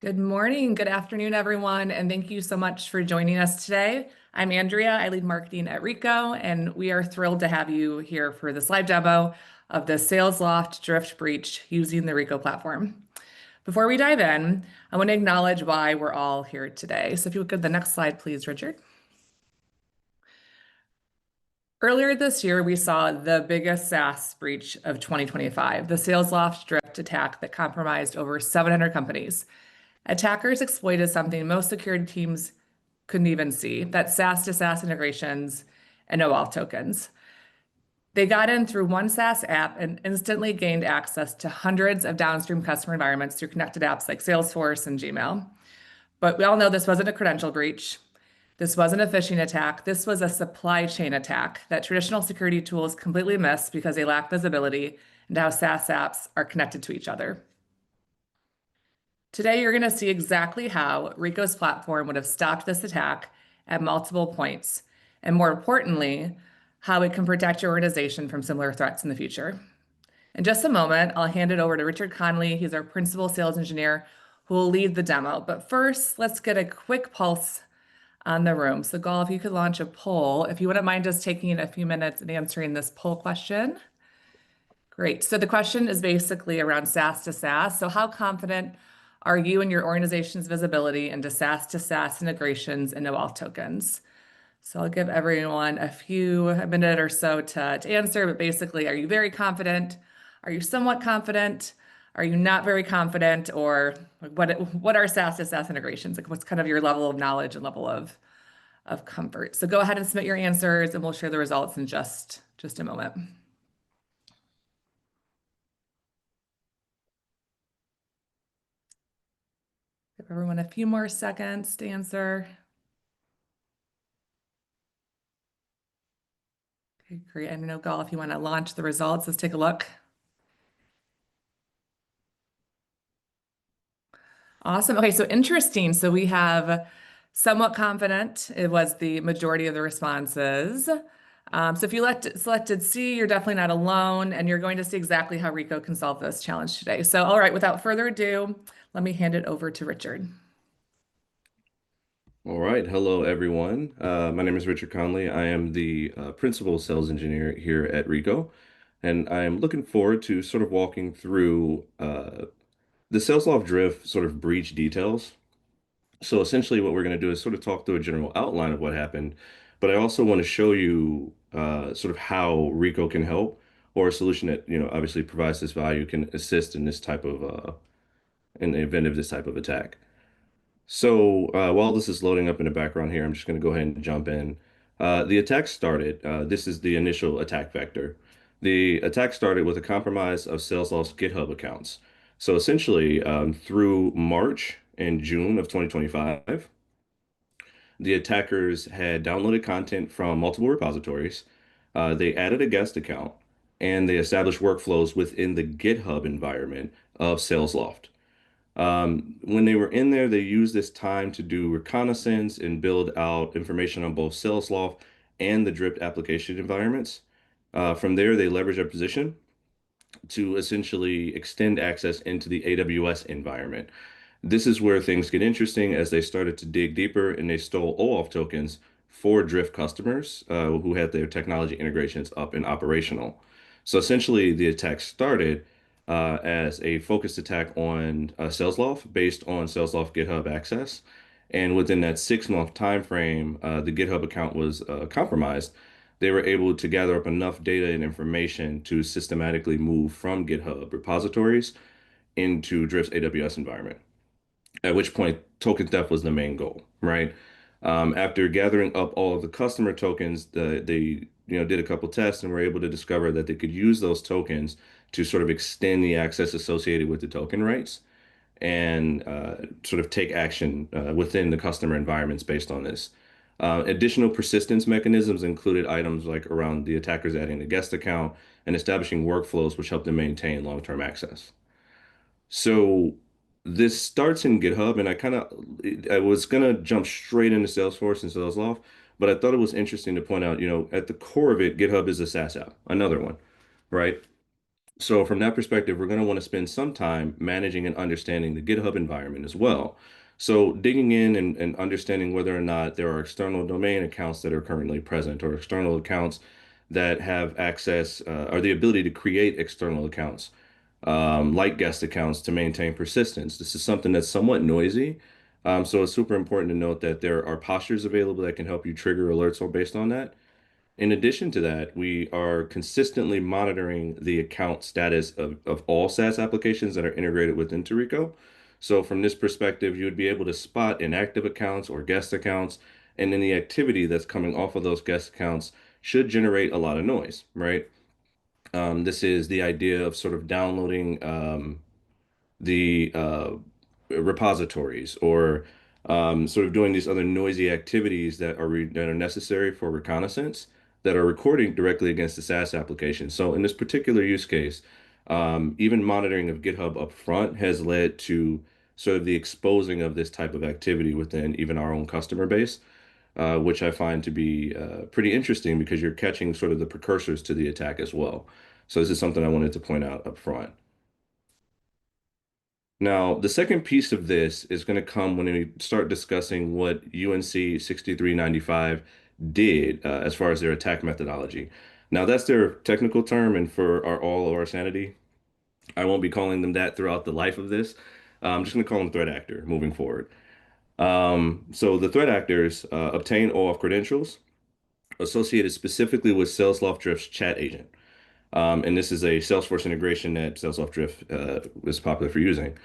Good morning, good afternoon, everyone, and thank you so much for joining us today. I'm Andrea, I lead marketing at Reco, and we are thrilled to have you here for this live demo of the SalesLoft Drift Breach using the Reco platform. Before we dive in, I want to acknowledge why we're all here today. So if you would go to the next slide, please, Richard. Earlier this year, we saw the biggest SaaS breach of 2025, the SalesLoft Drift attack that compromised over 700 companies. Attackers exploited something most security teams couldn't even see, that SaaS to SaaS integrations and OAuth tokens. They got in through one SaaS app and instantly gained access to hundreds of downstream customer environments through connected apps like Salesforce and Gmail. But we all know this wasn't a credential breach. This wasn't a phishing attack. This was a supply chain attack that traditional security tools completely miss because they lack visibility into how SaaS apps are connected to each other. Today, you're going to see exactly how Reco's platform would have stopped this attack at multiple points, and more importantly, how it can protect your organization from similar threats in the future. In just a moment, I'll hand it over to Richard Conley. He's our principal sales engineer who will lead the demo. But first, let's get a quick pulse on the room. So, Gal, if you could launch a poll, if you wouldn't mind just taking a few minutes and answering this poll question. Great. So the question is basically around SaaS to SaaS. So how confident are you and your organization's visibility into SaaS to SaaS integrations and OAuth tokens? So I'll give everyone a minute or so to answer, but basically, are you very confident? Are you somewhat confident? Are you not very confident? Or what are SaaS to SaaS integrations? Like what's kind of your level of knowledge and level of comfort? So go ahead and submit your answers and we'll share the results in just a moment. Give everyone a few more seconds to answer. Okay, great. I don't know, Gal, if you want to launch the results, let's take a look. Awesome. Okay, so interesting. So we have somewhat confident. It was the majority of the responses. So if you selected C, you're definitely not alone, and you're going to see exactly how Reco can solve this challenge today. So, all right, without further ado, let me hand it over to Richard. All right. Hello, everyone. My name is Richard Conley. I am the principal sales engineer here at Reco, and I am looking forward to sort of walking through the SalesLoft Drift sort of breach details. So essentially, what we're going to do is sort of talk through a general outline of what happened, but I also want to show you sort of how Reco can help, or a solution that, obviously provides this value can assist in this type of in the event of this type of attack. So while this is loading up in the background here, I'm just going to go ahead and jump in. The attack started. This is the initial attack vector. The attack started with a compromise of SalesLoft's GitHub accounts. So essentially, through March and June of 2025, the attackers had downloaded content from multiple repositories. They added a guest account, and they established workflows within the GitHub environment of SalesLoft. When they were in there, they used this time to do reconnaissance and build out information on both SalesLoft and the Drift application environments. From there, they leveraged their position to essentially extend access into the AWS environment. This is where things get interesting as they started to dig deeper and they stole OAuth tokens for Drift customers who had their technology integrations up and operational. So essentially, the attack started as a focused attack on SalesLoft based on SalesLoft GitHub access. And within that 6-month time frame, the GitHub account was compromised. They were able to gather up enough data and information to systematically move from GitHub repositories into Drift's AWS environment. At which point, token theft was the main goal, right? After gathering up all of the customer tokens, they did a couple tests and were able to discover that they could use those tokens to sort of extend the access associated with the token rights and sort of take action within the customer environments based on this. Additional persistence mechanisms included items like around the attackers adding a guest account and establishing workflows which help them maintain long-term access. So this starts in GitHub, and I was gonna jump straight into Salesforce and SalesLoft, but I thought it was interesting to point out, at the core of it, GitHub is a SaaS app, another one, right? So from that perspective, we're going to want to spend some time managing and understanding the GitHub environment as well. So digging in and understanding whether or not there are external domain accounts that are currently present or external accounts that have access or the ability to create external accounts, like guest accounts to maintain persistence. This is something that's somewhat noisy. So it's super important to note that there are postures available that can help you trigger alerts based on that. In addition to that, we are consistently monitoring the account status of all SaaS applications that are integrated within Reco. So from this perspective, you would be able to spot inactive accounts or guest accounts, and then the activity that's coming off of those guest accounts should generate a lot of noise, right? This is the idea of sort of downloading the repositories or sort of doing these other noisy activities that are necessary for reconnaissance that are recording directly against the SaaS application. So in this particular use case, even monitoring of GitHub up front has led to sort of the exposing of this type of activity within even our own customer base, which I find to be pretty interesting because you're catching sort of the precursors to the attack as well. So this is something I wanted to point out up front. Now, the second piece of this is going to come when we start discussing what UNC 6395 did as far as their attack methodology. Now, that's their technical term, and for all of our sanity, I won't be calling them that throughout the life of this. I'm just going to call them threat actor moving forward. So the threat actors obtain OAuth credentials associated specifically with SalesLoft Drift's chat agent. And this is a Salesforce integration that SalesLoft Drift is popular for using.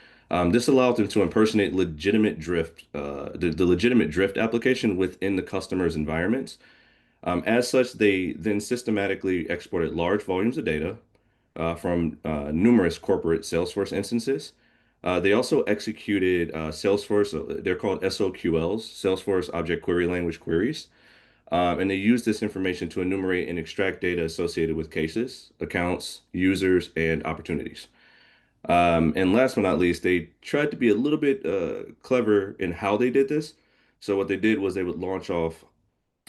This allowed them to impersonate legitimate Drift, the legitimate Drift application within the customer's environments. As such, they then systematically exported large volumes of data from numerous corporate Salesforce instances. They also executed Salesforce, they're called SOQLs, Salesforce Object Query Language queries. And they use this information to enumerate and extract data associated with cases, accounts, users, and opportunities. And last but not least, they tried to be a little bit clever in how they did this. So what they did was they would launch off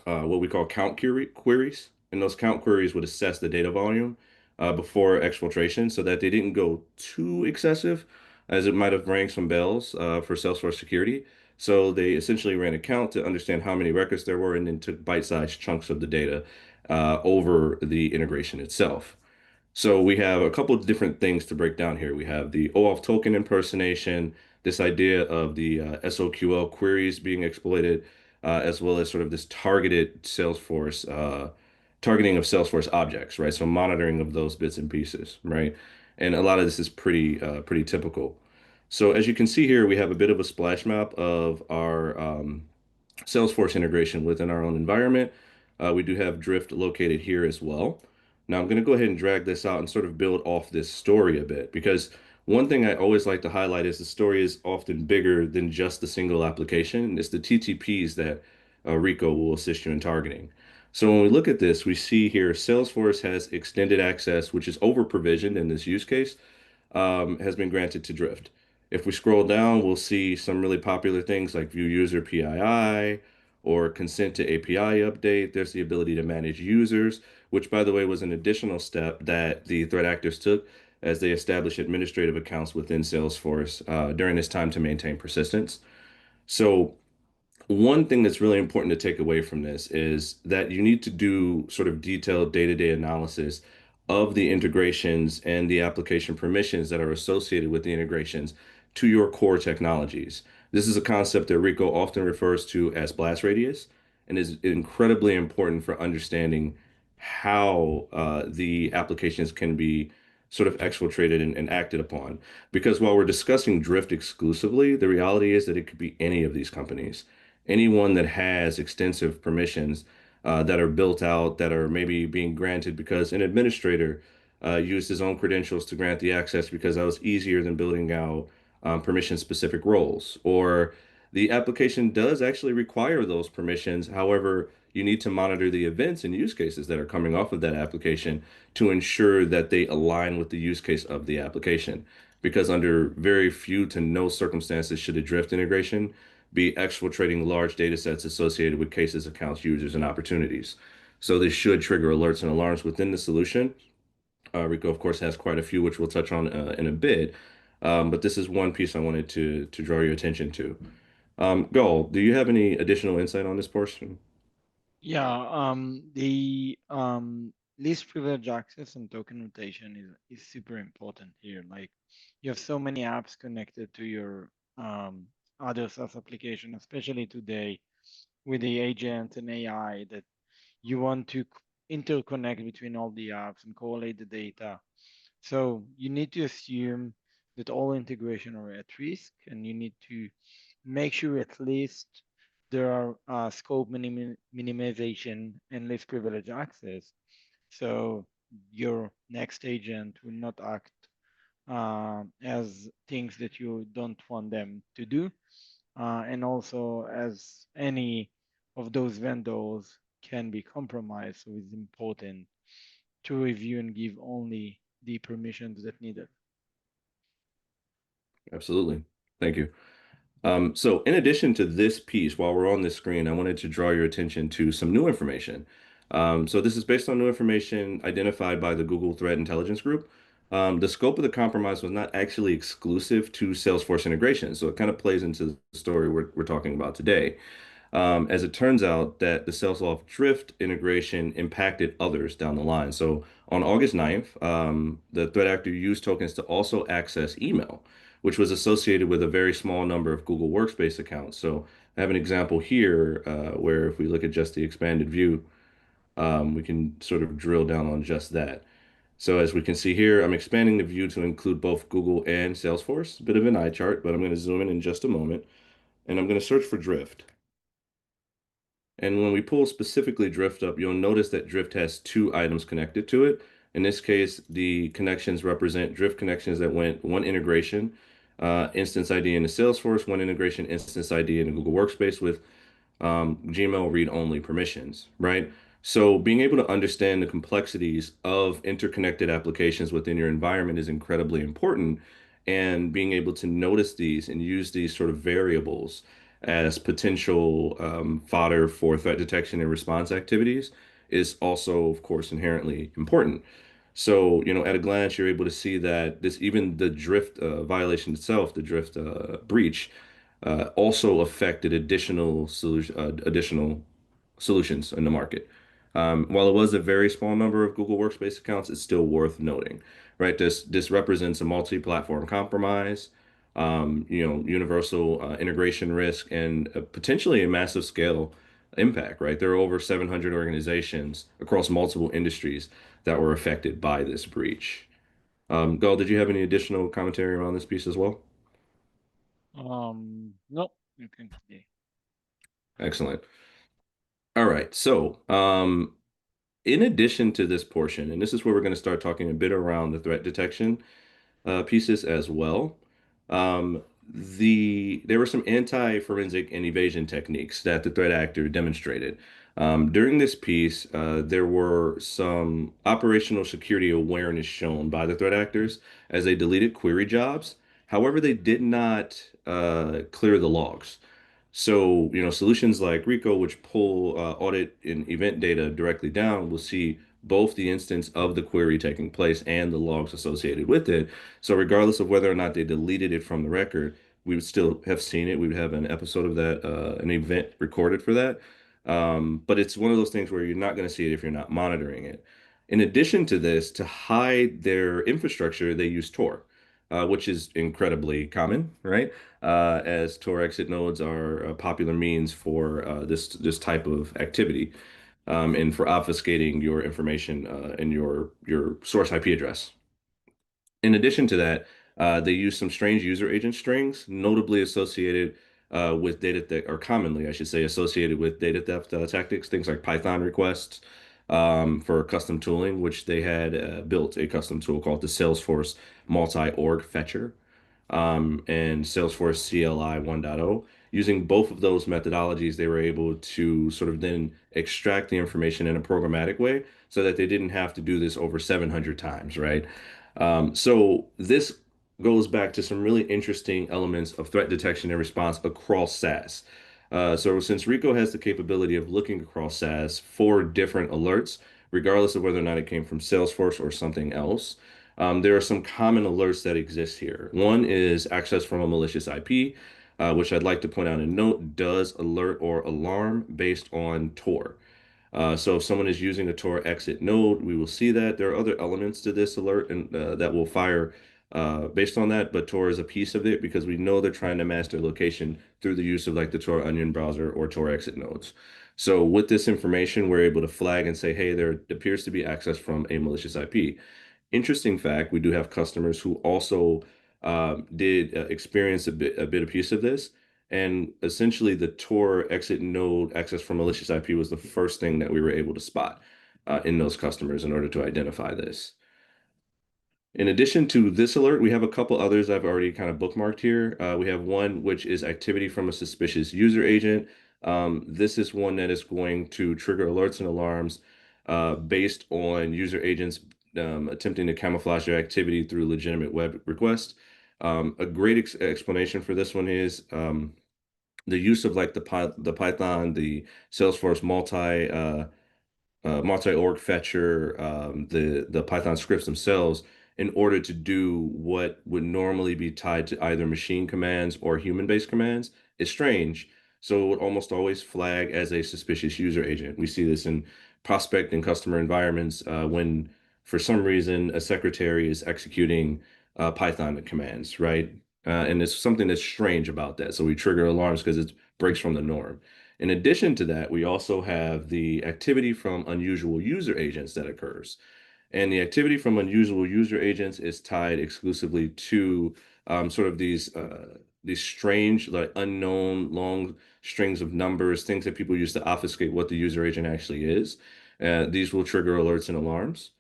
what we call queries, and those count queries would assess the data volume before exfiltration so that they didn't go too excessive, as it might have rang some bells for Salesforce security. So they essentially ran a count to understand how many records there were and then took bite-sized chunks of the data over the integration itself. So we have a couple of different things to break down here. We have the OAuth token impersonation, this idea of the SOQL queries being exploited, as well as sort of this targeted Salesforce targeting of Salesforce objects, right? So monitoring of those bits and pieces, right? And a lot of this is pretty typical. So as you can see here, we have a bit of a splash map of our Salesforce integration within our own environment. We do have Drift located here as well. Now I'm going to go ahead and drag this out and sort of build off this story a bit because one thing I always like to highlight is the story is often bigger than just the single application. It's the TTPs that Reco will assist you in targeting. So when we look at this, we see here Salesforce has extended access, which is over provisioned in this use case, has been granted to Drift. If we scroll down, we'll see some really popular things like view user PII or consent to API update. There's the ability to manage users, which, by the way, was an additional step that the threat actors took as they established administrative accounts within Salesforce during this time to maintain persistence. So one thing that's really important to take away from this is that you need to do sort of detailed day-to-day analysis of the integrations and the application permissions that are associated with the integrations to your core technologies. This is a concept that Reco often refers to as blast radius and is incredibly important for understanding how the applications can be sort of exfiltrated and acted upon. Because while we're discussing Drift exclusively, the reality is that it could be any of these companies, anyone that has extensive permissions that are built out that are maybe being granted because an administrator used his own credentials to grant the access because that was easier than building out permission specific roles. Or the application does actually require those permissions. However, you need to monitor the events and use cases that are coming off of that application to ensure that they align with the use case of the application. Because under very few to no circumstances should a Drift integration be exfiltrating large data sets associated with cases, accounts, users, and opportunities. So this should trigger alerts and alarms within the solution Reco, of course, has quite a few, which we'll touch on in a bit. But this is one piece I wanted to draw your attention to. Gul, do you have any additional insight on this portion? Yeah, the least privilege access and token rotation is super important here. Like you have so many apps connected to your other SaaS application, especially today with the agent and AI that you want to interconnect between all the apps and correlate the data. So you need to assume that all integration are at risk, and you need to make sure at least there are scope minimization and least privilege access. So your next agent will not act as things that you don't want them to do. And also as any of those vendors can be compromised. So it's important to review and give only the permissions that needed. Absolutely. Thank you. So in addition to this piece, while we're on this screen, I wanted to draw your attention to some new information. So this is based on new information identified by the Google Threat Intelligence Group. The scope of the compromise was not actually exclusive to Salesforce integration, so it kind of plays into the story we're talking about today. As it turns out that the SalesLoft Drift integration impacted others down the line. So on August 9th, the threat actor used tokens to also access email, which was associated with a very small number of Google Workspace accounts. So I have an example here where if we look at just the expanded view, we can sort of drill down on just that. So as we can see here, I'm expanding the view to include both Google and Salesforce. A bit of an eye chart, but I'm going to zoom in just a moment, and I'm going to search for Drift. And when we pull specifically Drift up, you'll notice that Drift has two items connected to it. In this case, the connections represent Drift connections that went one integration, instance ID into Salesforce, one integration instance ID into Google Workspace with Gmail read-only permissions, right? So being able to understand the complexities of interconnected applications within your environment is incredibly important. And being able to notice these and use these sort of variables as potential fodder for threat detection and response activities is also, of course, inherently important. So, at a glance, you're able to see that this, even the drift violation itself, the drift breach, also affected additional solutions in the market. While it was a very small number of Google Workspace accounts, it's still worth noting, right? This represents a multi-platform compromise, universal integration risk, and potentially a massive scale impact, right? There are over 700 organizations across multiple industries that were affected by this breach. Gal, did you have any additional commentary around this piece as well? No, you can continue. Excellent. All right. So, in addition to this portion, and this is where we're going to start talking a bit around the threat detection pieces as well. There were some anti-forensic and evasion techniques that the threat actor demonstrated. During this piece, there were some operational security awareness shown by the threat actors as they deleted query jobs. However, they did not clear the logs. So, solutions like Reco, which pull audit and event data directly down, will see both the instance of the query taking place and the logs associated with it. So, regardless of whether or not they deleted it from the record, we would still have seen it. We would have an episode of that, an event recorded for that. But it's one of those things where you're not going to see it if you're not monitoring it. In addition to this, to hide their infrastructure, they use Tor, which is incredibly common, right? As Tor exit nodes are a popular means for this type of activity, and for obfuscating your information and your source IP address. In addition to that, they use some strange user agent strings, notably associated with data theft, or commonly, I should say, associated with data theft tactics, things like Python requests for custom tooling, which they had built a custom tool called the Salesforce Multi-Org Fetcher and Salesforce CLI 1.0. Using both of those methodologies, they were able to sort of then extract the information in a programmatic way so that they didn't have to do this over 700 times, right? So this goes back to some really interesting elements of threat detection and response across SaaS. So since Reco has the capability of looking across SaaS for different alerts, regardless of whether or not it came from Salesforce or something else. There are some common alerts that exist here. One is access from a malicious IP, which I'd like to point out and note does alert or alarm based on Tor. So if someone is using a Tor exit node, we will see that. There are other elements to this alert and that will fire based on that, but Tor is a piece of it because we know they're trying to mask their location through the use of like the Tor Onion browser or Tor exit nodes. So with this information, we're able to flag and say, hey, there appears to be access from a malicious IP. Interesting fact, we do have customers who also did experience a piece of this. And essentially, the Tor exit node access from malicious IP was the first thing that we were able to spot in those customers in order to identify this. In addition to this alert, we have a couple others I've already kind of bookmarked here. We have one which is activity from a suspicious user agent. This is one that is going to trigger alerts and alarms based on user agents attempting to camouflage their activity through legitimate web requests. A great explanation for this one is the use of like the Python, the Salesforce multi-org fetcher, the Python scripts themselves in order to do what would normally be tied to either machine commands or human-based commands is strange. So it would almost always flag as a suspicious user agent. We see this in prospect and customer environments when, for some reason, a secretary is executing Python commands, right? And it's something that's strange about that. So we trigger alarms because it breaks from the norm. In addition to that, we also have the activity from unusual user agents that occurs. And the activity from unusual user agents is tied exclusively to sort of these strange, like unknown long strings of numbers, things that people use to obfuscate what the user agent actually is. These will trigger alerts and alarms.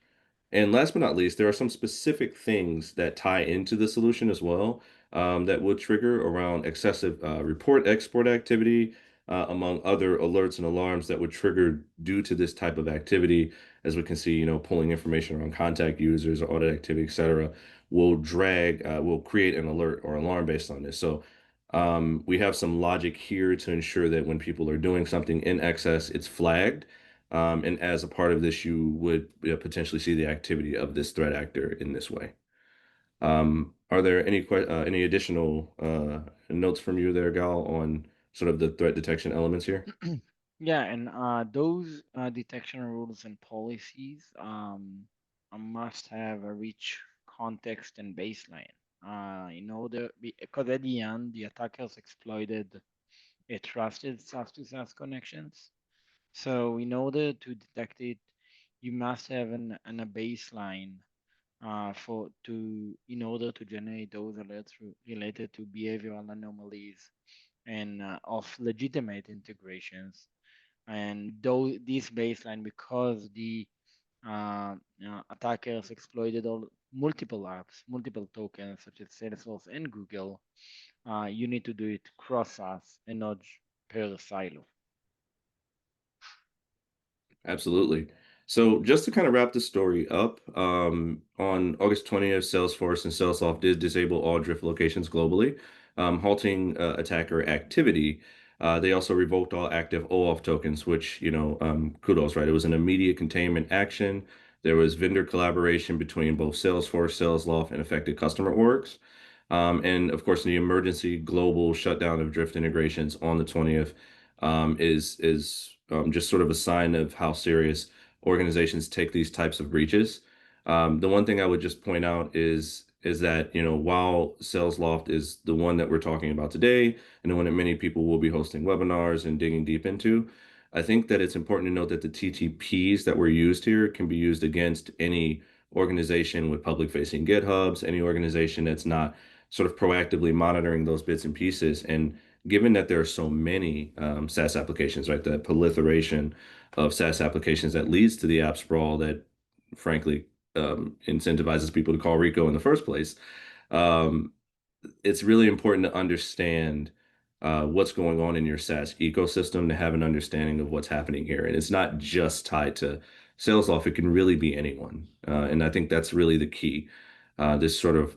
And last but not least, there are some specific things that tie into the solution as well that would trigger around excessive report export activity, among other alerts and alarms that would trigger due to this type of activity. As we can see, pulling information around contact users or audit activity, et cetera, will create an alert or alarm based on this. So we have some logic here to ensure that when people are doing something in excess, it's flagged. And as a part of this, you would potentially see the activity of this threat actor in this way. Are there any additional notes from you there, Gal, on sort of the threat detection elements here? Yeah, and those detection rules and policies must have a rich context and baseline. Because at the end, the attackers exploited a trusted SaaS to SaaS connections. So in order to detect it, you must have a baseline in order to generate those alerts related to behavioral anomalies and of legitimate integrations. And though this baseline, because the attackers exploited multiple apps, multiple tokens such as Salesforce and Google, you need to do it cross SaaS and not per silo. Absolutely. So just to kind of wrap the story up, on August 20th, Salesforce and SalesLoft did disable all drift locations globally, halting attacker activity. They also revoked all active OAuth tokens, which, kudos, right? It was an immediate containment action. There was vendor collaboration between both Salesforce, SalesLoft, and affected customer orgs. And of course, the emergency global shutdown of drift integrations on the 20th is just sort of a sign of how serious organizations take these types of breaches. The one thing I would just point out is that while SalesLoft is the one that we're talking about today and the one that many people will be hosting webinars and digging deep into, I think that it's important to note that the TTPs that were used here can be used against any organization with public-facing GitHubs, any organization that's not sort of proactively monitoring those bits and pieces. And given that there are so many SaaS applications, right, that proliferation of SaaS applications that leads to the app sprawl that, frankly, incentivizes people to call Reco in the first place, it's really important to understand what's going on in your SaaS ecosystem to have an understanding of what's happening here. And it's not just tied to SalesLoft, it can really be anyone. And I think that's really the key, this sort of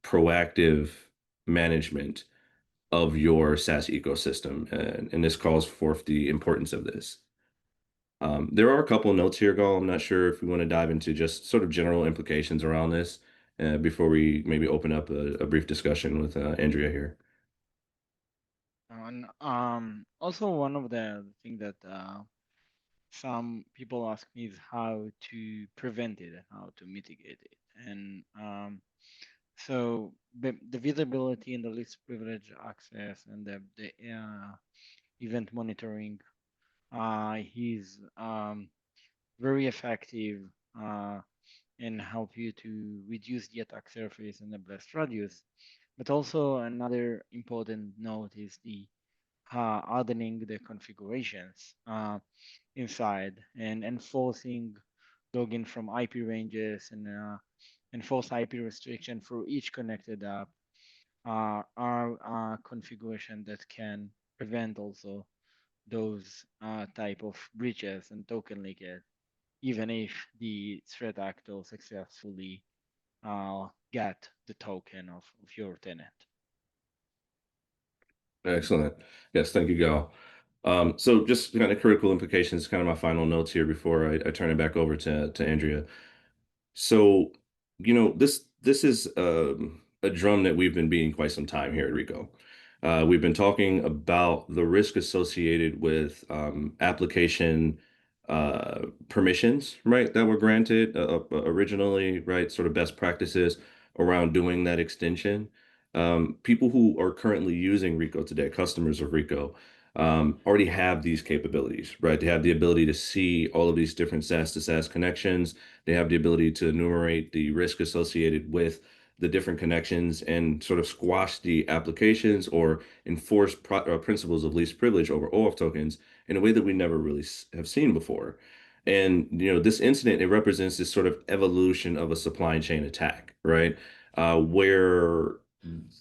proactive management of your SaaS ecosystem. And this calls forth the importance of this. There are a couple of notes here, Gal. I'm not sure if we want to dive into just sort of general implications around this before we maybe open up a brief discussion with Andrea here. And also one of the thing that some people ask me is how to prevent it and how to mitigate it. And so the visibility and the least privilege access and the event monitoring is very effective and help you to reduce the attack surface and the blast radius. But also another important note is the hardening the configurations inside and enforcing login from IP ranges and enforce IP restriction for each connected app are configuration that can prevent also those type of breaches and token leakage, even if the threat actor successfully get the token of your tenant. Excellent. Yes, thank you, Gal. So just kind of critical implications, kind of my final notes here before I turn it back over to Andrea. So, this is a drum that we've been beating quite some time here at Reco. We've been talking about the risk associated with application permissions, right, that were granted originally, right, sort of best practices around doing that extension. People who are currently using Reco today, customers of Reco, already have these capabilities, right? They have the ability to see all of these different SaaS to SaaS connections. They have the ability to enumerate the risk associated with the different connections and sort of squash the applications or enforce principles of least privilege over OAuth tokens in a way that we never really have seen before. And this incident, it represents this sort of evolution of a supply chain attack, right? Where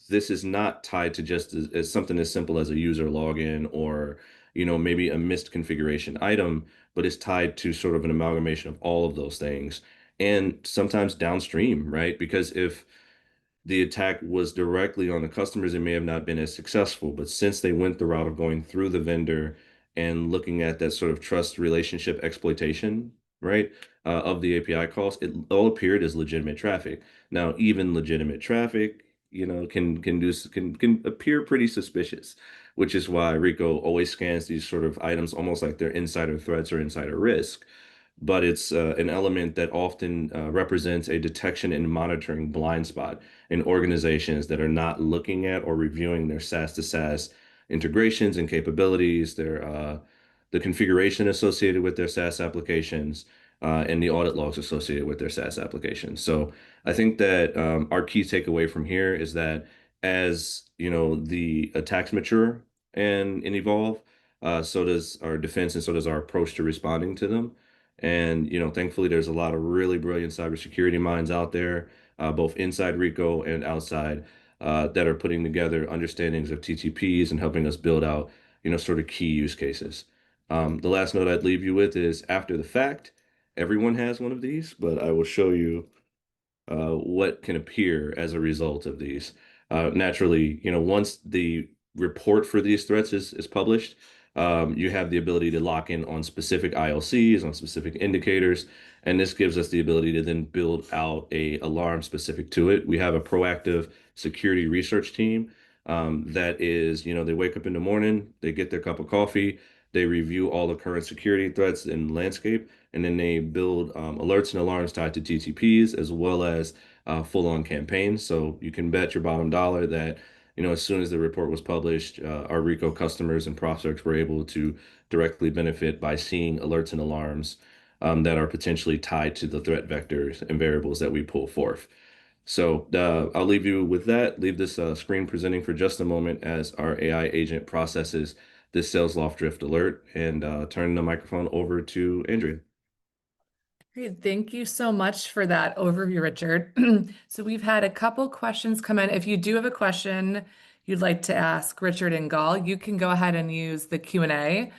this is not tied to just as something as simple as a user login or maybe a missed configuration item, but it's tied to sort of an amalgamation of all of those things and sometimes downstream, right? Because if the attack was directly on the customers, it may have not been as successful. But since they went the route of going through the vendor and looking at that sort of trust relationship exploitation, right, of the API calls, it all appeared as legitimate traffic. Now, even legitimate traffic, can appear pretty suspicious, which is why Reco always scans these sort of items almost like they're insider threats or insider risk, but it's an element that often represents a detection and monitoring blind spot in organizations that are not looking at or reviewing their SaaS to SaaS integrations and capabilities, the configuration associated with their SaaS applications, and the audit logs associated with their SaaS applications. So I think that our key takeaway from here is that as the attacks mature and evolve, so does our defense and so does our approach to responding to them. And thankfully, there's a lot of really brilliant cybersecurity minds out there, both inside Reco and outside, that are putting together understandings of TTPs and helping us build out, sort of key use cases. The last note I'd leave you with is after the fact, everyone has one of these, but I will show you what can appear as a result of these. Naturally, once the report for these threats is published, you have the ability to lock in on specific ILCs, on specific indicators, and this gives us the ability to then build out a alarm specific to it. We have a proactive security research team that is, they wake up in the morning, they get their cup of coffee, they review all the current security threats in landscape, and then they build alerts and alarms tied to TTPs as well as full-on campaigns. So you can bet your bottom dollar that as soon as the report was published, our Reco customers and prospects were able to directly benefit by seeing alerts and alarms that are potentially tied to the threat vectors and variables that we pull forth. So I'll leave you with that. Leave this screen presenting for just a moment as our AI agent processes this SalesLoft Drift alert and turn the microphone over to Andrea. Great. Thank you so much for that overview, Richard. So we've had a couple questions come in. If you do have a question you'd like to ask Richard and Gal, you can go ahead and use the Q&A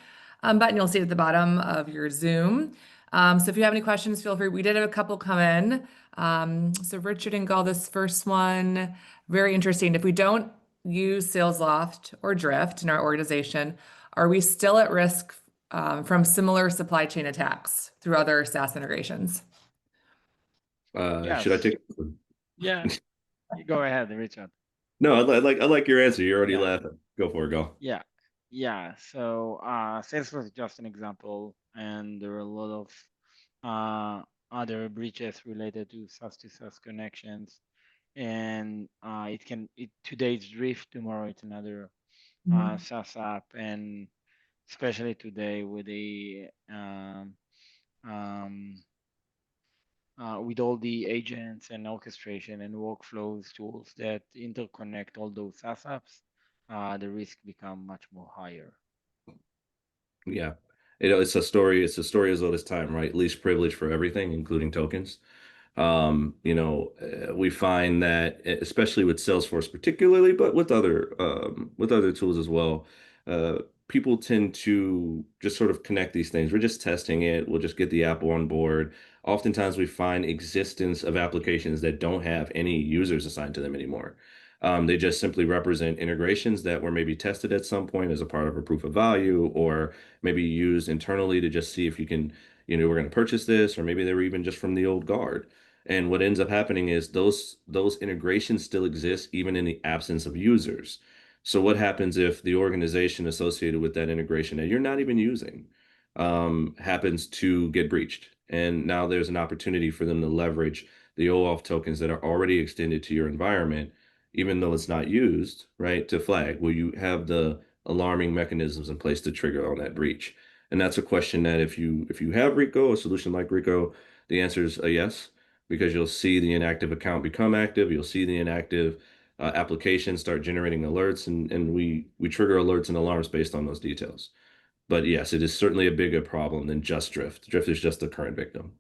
button you'll see at the bottom of your Zoom. So if you have any questions, feel free. We did have a couple come in. So Richard and Gal, this first one, very interesting. If we don't use SalesLoft or Drift in our organization, are we still at risk from similar supply chain attacks through other SaaS integrations? Should I Yes. take? Yeah. You go ahead, Richard. No, I like your answer. You're already Yeah. laughing. Go for it. Go. Yeah. Yeah. So Salesforce is just an example, and there are a lot of other breaches related to SaaS connections. And today it's Drift, tomorrow it's another Mhm. SaaS app, and especially today um, with all the agents and orchestration and workflows tools that interconnect all those SaaS apps, the risk become much more higher. Yeah. It's a story. It's a story as old as time, right? Least privilege for everything, including tokens. We find that, especially with Salesforce particularly, but with other tools as well, people tend to just sort of connect these things. We're just testing it. We'll just get the app on board. Oftentimes we find existence of applications that don't have any users assigned to them anymore. They just simply represent integrations that were maybe tested at some point as a part of a proof of value, or maybe used internally to just see if you can, we're going to purchase this, or maybe they were even just from the old guard. And what ends up happening is those integrations still exist even in the absence of users. So what happens if the organization associated with that integration that you're not even using happens to get breached? And now there's an opportunity for them to leverage the OAuth tokens that are already extended to your environment, even though it's not used, right, to flag. Will you have the alarming mechanisms in place to trigger on that breach? And that's a question that if you have Reco, a solution like Reco, the answer is a yes, because you'll see the inactive account become active. You'll see the inactive application start generating alerts, and we trigger alerts and alarms based on those details. But yes, it is certainly a bigger problem than just Drift. Drift is just the current victim.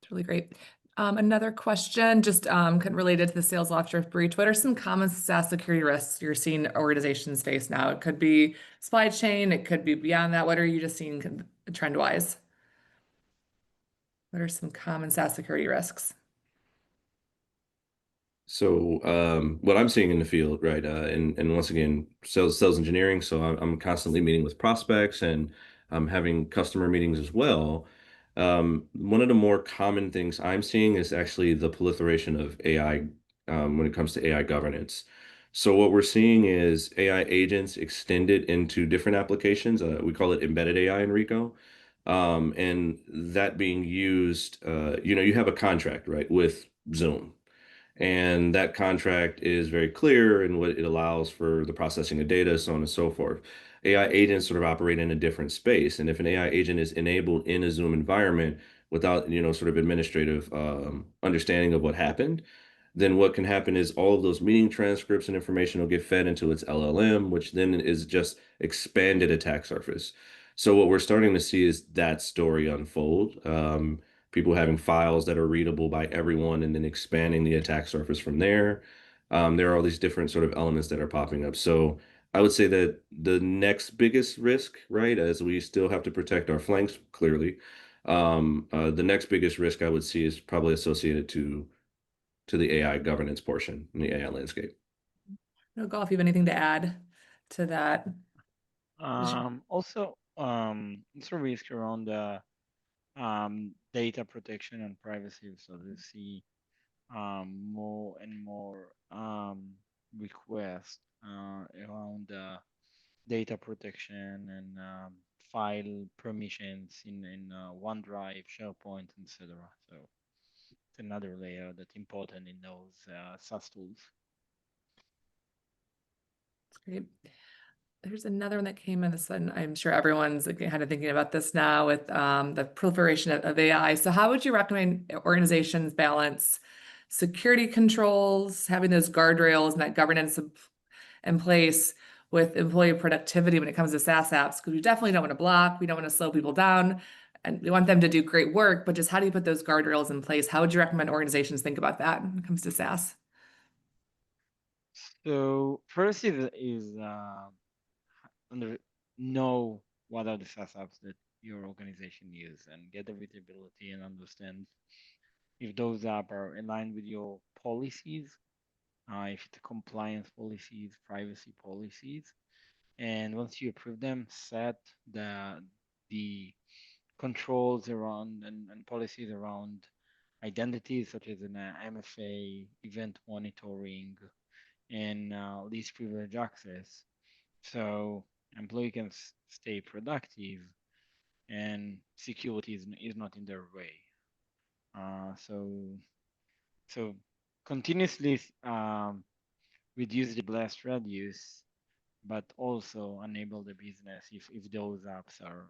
It's really great. Another question, just related to the SalesLoft Drift Breach. What are some common SaaS security risks you're seeing organizations face now? It could be supply chain, it could be beyond that. What are you just seeing trend-wise? What are some common SaaS security risks? So what I'm seeing in the field, right, and once again, sales engineering. So I'm constantly meeting with prospects, and I'm having customer meetings as well. One of the more common things I'm seeing is actually the proliferation of AI when it comes to AI governance. So what we're seeing is AI agents extended into different applications. We call it embedded AI in Reco. And that being used, you have a contract, right, with Zoom. And that contract is very clear in what it allows for the processing of data, so on and so forth. AI agents sort of operate in a different space. And if an AI agent is enabled in a Zoom environment without, sort of administrative understanding of what happened, then what can happen is all of those meeting transcripts and information will get fed into its LLM, which then is just expanded attack surface. So what we're starting to see is that story unfold. People having files that are readable by everyone and then expanding the attack surface from there. There are all these different sort of elements that are popping up. So I would say that the next biggest risk, right, as we still have to protect our flanks clearly, the next biggest risk I would see is probably associated to the AI governance portion in the AI landscape. No, Golf, you have anything to add to that? It's a risk around the data protection and privacy. So we see more and more requests around data protection and file permissions in OneDrive, SharePoint, etc. So it's another layer that's important in those SaaS tools. That's great. There's another one that came in this one. I'm sure everyone's kind of thinking about this now with the proliferation of AI. So how would you recommend organizations balance security controls, having those guardrails and that governance in place with employee productivity when it comes to SaaS apps? Because we definitely don't want to block, we don't want to slow people down, and we want them to do great work, but just how do you put those guardrails in place? How would you recommend organizations think about that when it comes to SaaS? So first is under know what are the SaaS apps that your organization use and get the visibility and understand if those apps are aligned with your policies, if it's compliance policies, privacy policies, And once you approve them, set the controls around and policies around identities such as an MFA, event monitoring, and least privilege access. So employee can stay productive and security is not in their way. So continuously reduce the blast radius, but also enable the business if those apps are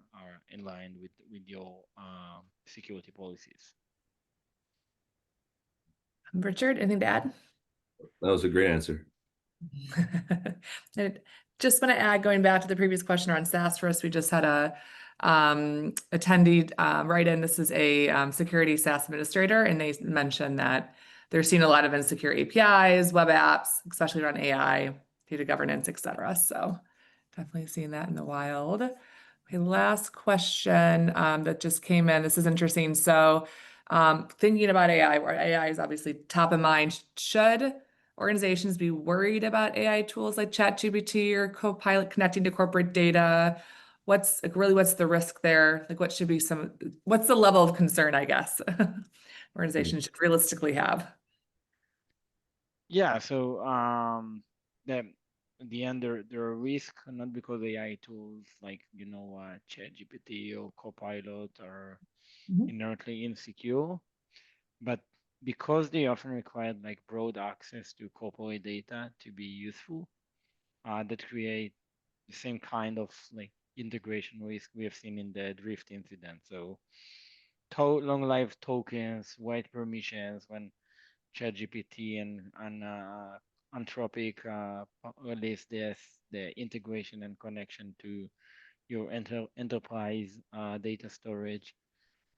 in line with your security policies. Richard, anything to add? That was a great answer. And just want to add, going back to the previous question around SaaS first, we just had a attendee write in. This is a security SaaS administrator, and they mentioned that they're seeing a lot of insecure APIs, web apps, especially around AI, data governance, et cetera. So definitely seeing that in the wild. Okay, last question that just came in. This is interesting. So thinking about AI, where AI is obviously top of mind, should organizations be worried about AI tools like ChatGPT or Copilot connecting to corporate data? What's the risk there? Like, what's the level of concern, I guess, organizations should realistically have? Yeah, so the at the end there are risks not because AI tools like ChatGPT or Copilot are inherently insecure, but because they often require like broad access to corporate data to be useful, that create the same kind of like integration risk we have seen in the Drift incident. So long life tokens, white permissions when ChatGPT and Anthropic release the integration and connection to your enterprise data storage.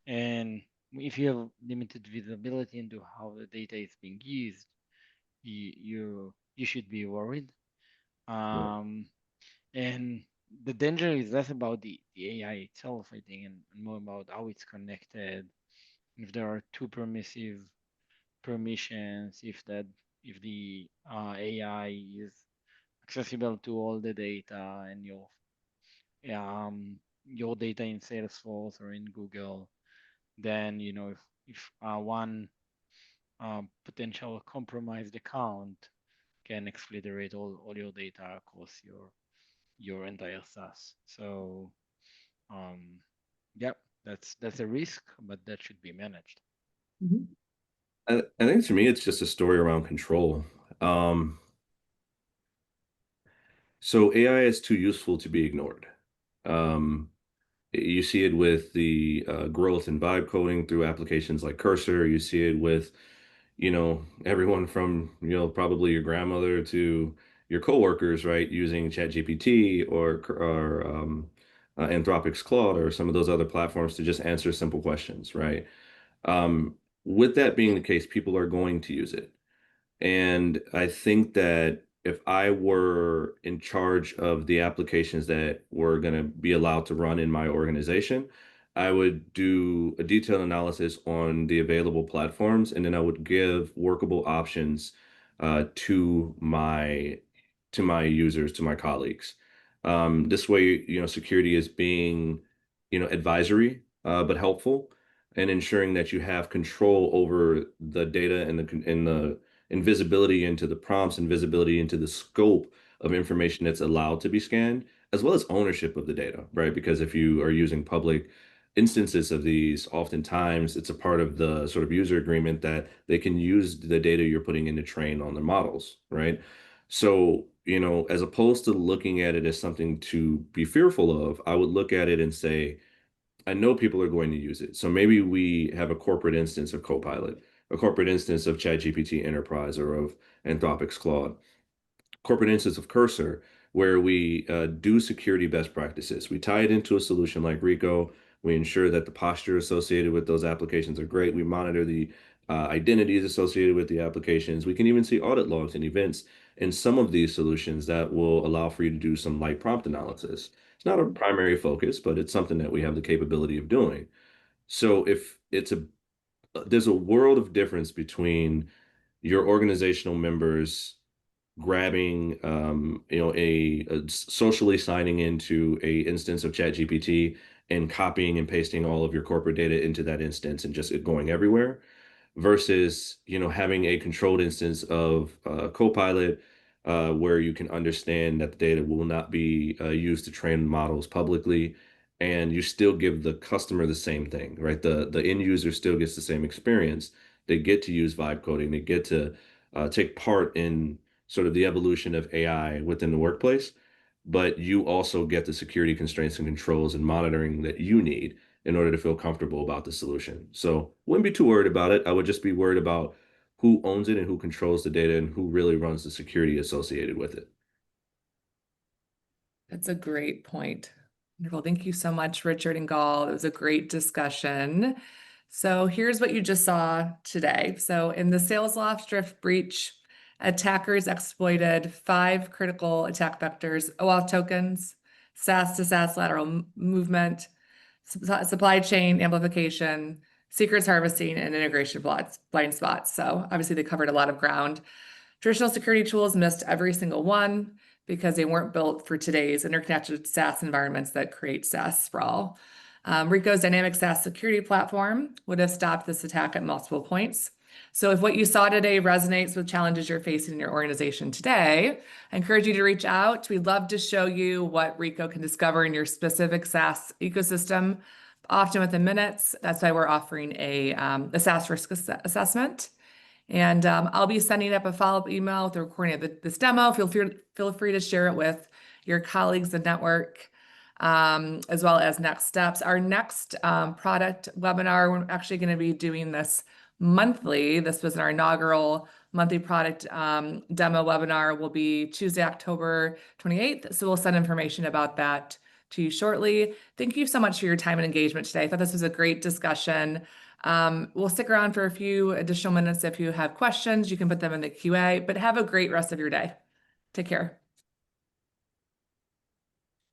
And if you have limited visibility into how the data is being used, you should be worried. Right. And the danger is less about the AI itself, I think, and more about how it's connected. If there are too permissive permissions, if the AI is accessible to all the data and your data in Salesforce or in Google, then if one potential compromised account can exfiltrate all your data across your entire SaaS. So um, yeah, that's a risk, but that should be managed. I think to me, it's just a story around control. Um, so AI is too useful to be ignored. Um, you see it with the growth in vibe coding through applications like Cursor. You see it with, everyone from, probably your grandmother to your coworkers, right, using ChatGPT or Anthropic's Claude or some of those other platforms to just answer simple questions, right? Um, with that being the case, people are going to use it. And I think that if I were in charge of the applications that were going to be allowed to run in my organization, I would do a detailed analysis on the available platforms, and then I would give workable options to my users, to my colleagues. This way, security is being, advisory, but helpful, and ensuring that you have control over the data and visibility into the prompts and visibility into the scope of information that's allowed to be scanned, as well as ownership of the data, right? Because if you are using public instances of these, oftentimes it's a part of the sort of user agreement that they can use the data you're putting in to train on their models, right? So, as opposed to looking at it as something to be fearful of, I would look at it and say, I know people are going to use it. So maybe we have a corporate instance of Copilot, a corporate instance of ChatGPT Enterprise or of Anthropic's Claude, corporate instance of Cursor, where we do security best practices. We tie it into a solution like Reco. We ensure that the posture associated with those applications are great. We monitor the identities associated with the applications. We can even see audit logs and events in some of these solutions that will allow for you to do some light prompt analysis. It's not a primary focus, but it's something that we have the capability of doing. So if there's a world of difference between your organizational members grabbing, socially signing into a instance of ChatGPT and copying and pasting all of your corporate data into that instance and just it going everywhere versus, having a controlled instance of Copilot where you can understand that the data will not be used to train models publicly, and you still give the customer the same thing, right? The end user still gets the same experience. They get to use vibe coding. They get to take part in sort of the evolution of AI within the workplace, but you also get the security constraints and controls and monitoring that you need in order to feel comfortable about the solution. So wouldn't be too worried about it. I would just be worried about who owns it and who controls the data and who really runs the security associated with it. That's a great point. Wonderful. Thank you so much, Richard and Gall. It was a great discussion. So here's what you just saw today. So in the SalesLoft Drift Breach, attackers exploited 5 critical attack vectors: OAuth tokens, SaaS to SaaS lateral movement, supply chain amplification, secrets harvesting, and integration blind spots. So obviously they covered a lot of ground. Traditional security tools missed every single one because they weren't built for today's interconnected SaaS environments that create SaaS sprawl. Reco's dynamic SaaS security platform would have stopped this attack at multiple points. So if what you saw today resonates with challenges you're facing in your organization today, I encourage you to reach out. We'd love to show you what Reco can discover in your specific SaaS ecosystem, often within minutes. That's why we're offering a SaaS risk assessment. And I'll be sending up a follow-up email with the recording of this demo. Feel free to share it with your colleagues and network, as well as next steps. Our next product webinar, we're actually going to be doing this monthly. This was our inaugural monthly product demo webinar. Will be Tuesday, October 28th. So we'll send information about that to you shortly. Thank you so much for your time and engagement today. I thought this was a great discussion. We'll stick around for a few additional minutes. If you have questions, you can put them in the QA, but have a great rest of your day. Take care.